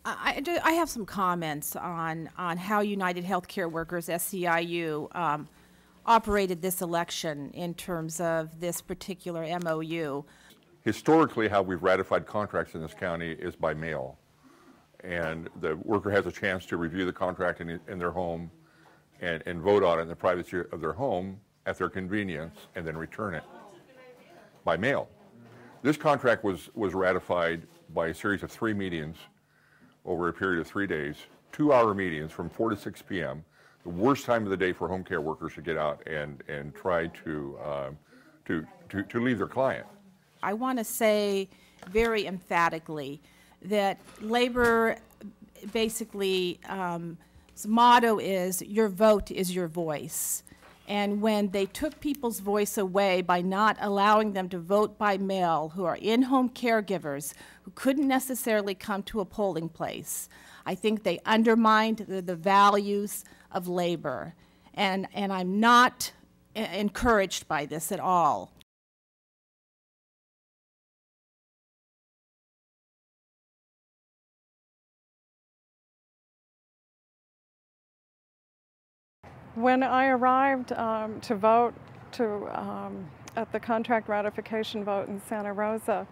I have some comments on how United Healthcare Workers, SEIU, operated this election in terms of this particular MOU. Historically, how we've ratified contracts in this county is by mail. And the worker has a chance to review the contract in their home and vote on it in the privacy of their home at their convenience and then return it by mail. This contract was ratified by a series of 3 meetings over a period of 3 days, 2-hour meetings from 4 to 6 p.m., the worst time of the day for home care workers to get out and try to leave their client. I want to say very emphatically that labor basically motto is your vote is your voice. And when they took people's voice away by not allowing them to vote by mail, who are in-home caregivers, who couldn't necessarily come to a polling place, I think they undermined the values of labor. And I'm not encouraged by this at all. When I arrived to vote at the contract ratification vote in Santa Rosa,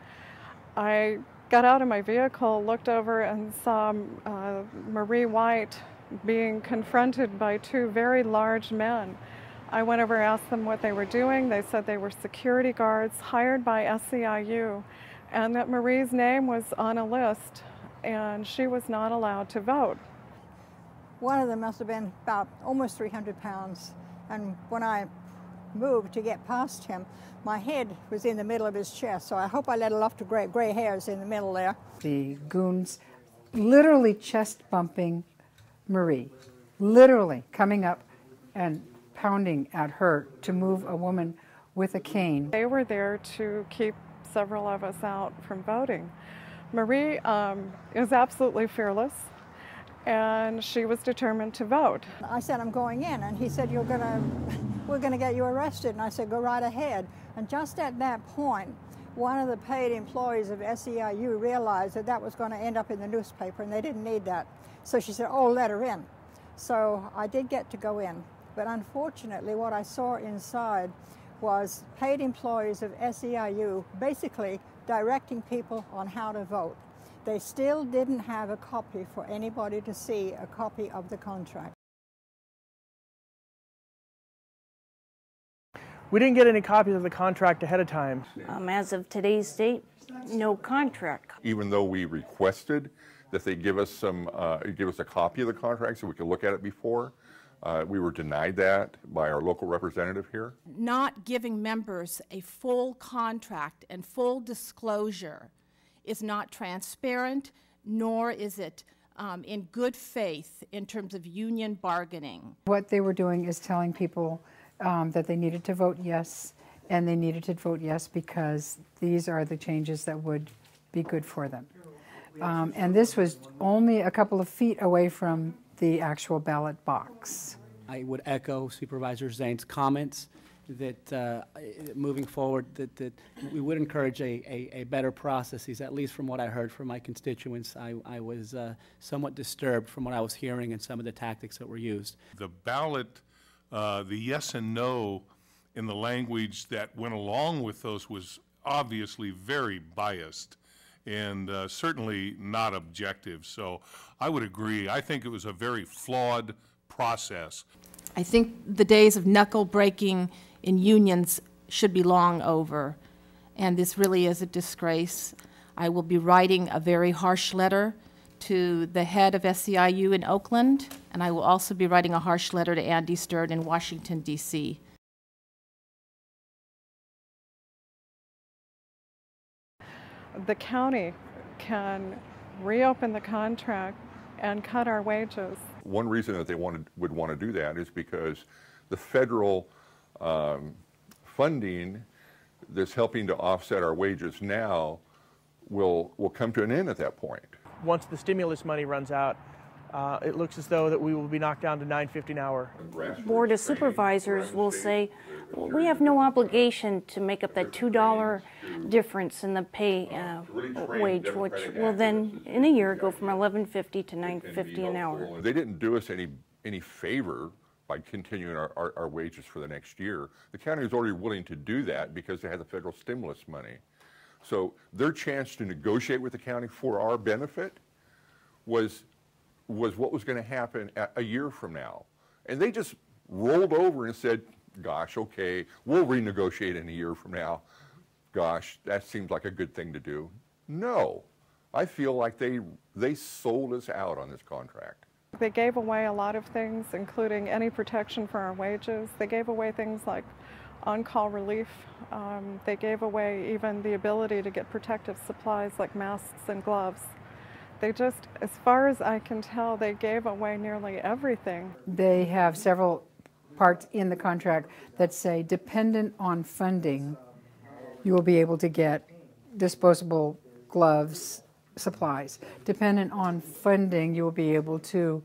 I got out of my vehicle, looked over and saw Marie White being confronted by 2 very large men. I went over and asked them what they were doing. They said they were security guards hired by SEIU and that Marie's name was on a list and she was not allowed to vote. One of them must have been about almost 300 pounds, and when I moved to get past him, my head was in the middle of his chest, so I hope I let aloft to gray hairs in the middle there. The goons literally chest bumping Marie, literally coming up and pounding at her to move a woman with a cane. They were there to keep several of us out from voting. Marie is absolutely fearless, and she was determined to vote. I said, I'm going in, and he said, we're gonna get you arrested. And I said, go right ahead. And just at that point, one of the paid employees of SEIU realized that was going to end up in the newspaper, and they didn't need that. So she said, oh, let her in. So I did get to go in. But unfortunately, what I saw inside was paid employees of SEIU basically directing people on how to vote. They still didn't have a copy for anybody to see, a copy of the contract. We didn't get any copies of the contract ahead of time. As of today's date, no contract. Even though we requested that they give us a copy of the contract so we could look at it before, we were denied that by our local representative here. Not giving members a full contract and full disclosure is not transparent, nor is it in good faith in terms of union bargaining. What they were doing is telling people that they needed to vote yes, and they needed to vote yes because these are the changes that would be good for them. And this was only a couple of feet away from the actual ballot box. I would echo Supervisor Zane's comments that moving forward that we would encourage a better processes, at least from what I heard from my constituents. I was somewhat disturbed from what I was hearing and some of the tactics that were used. The ballot, the yes and no in the language that went along with those was obviously very biased and certainly not objective. So I would agree. I think it was a very flawed process. I think the days of knuckle breaking in unions should be long over, and this really is a disgrace. I will be writing a very harsh letter to the head of SEIU in Oakland, and I will also be writing a harsh letter to Andy Stern in Washington, D.C. The county can reopen the contract and cut our wages. One reason that they would want to do that is because the federal funding that's helping to offset our wages now will come to an end at that point. Once the stimulus money runs out, it looks as though that we will be knocked down to $9.50 an hour. Board of Supervisors will say, well, we have no obligation to make up that $2 difference in the pay wage, which will then, in a year, go from $11.50 to $9.50 an hour. They didn't do us any favor by continuing our wages for the next year. The county was already willing to do that because they had the federal stimulus money. So their chance to negotiate with the county for our benefit was what was going to happen a year from now. And they just rolled over and said, gosh, okay, we'll renegotiate in a year from now. Gosh, that seems like a good thing to do. No, I feel like they sold us out on this contract. They gave away a lot of things, including any protection for our wages. They gave away things like on-call relief. They gave away even the ability to get protective supplies like masks and gloves. They just, as far as I can tell, they gave away nearly everything. They have several parts in the contract that say, dependent on funding, you will be able to get disposable gloves, supplies. Dependent on funding, you will be able to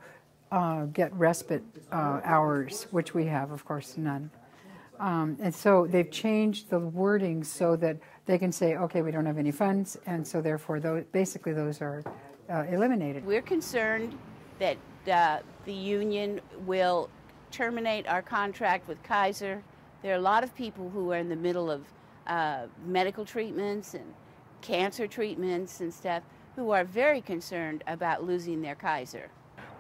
get respite hours, which we have, of course, none. And so they've changed the wording so that they can say, okay, we don't have any funds, and so therefore basically those are eliminated. We're concerned that the union will terminate our contract with Kaiser. There are a lot of people who are in the middle of medical treatments and cancer treatments and stuff who are very concerned about losing their Kaiser.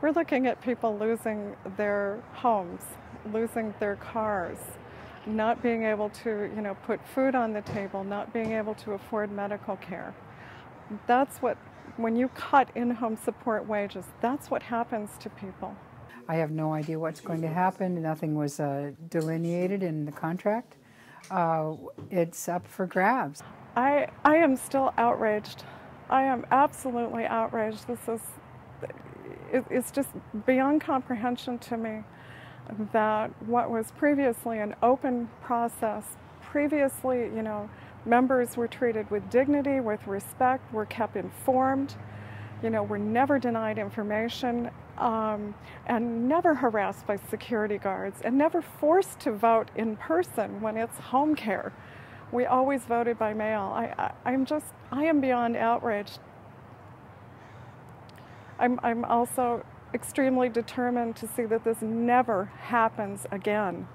We're looking at people losing their homes, losing their cars, not being able to, put food on the table, not being able to afford medical care. That's what, when you cut in-home support wages, that's what happens to people. I have no idea what's going to happen. Nothing was delineated in the contract. It's up for grabs. I am still outraged. I am absolutely outraged. It's just beyond comprehension to me that what was previously an open process, previously, members were treated with dignity, with respect, were kept informed, were never denied information, and never harassed by security guards, and never forced to vote in person when it's home care. We always voted by mail. I am beyond outraged. I'm also extremely determined to see that this never happens again.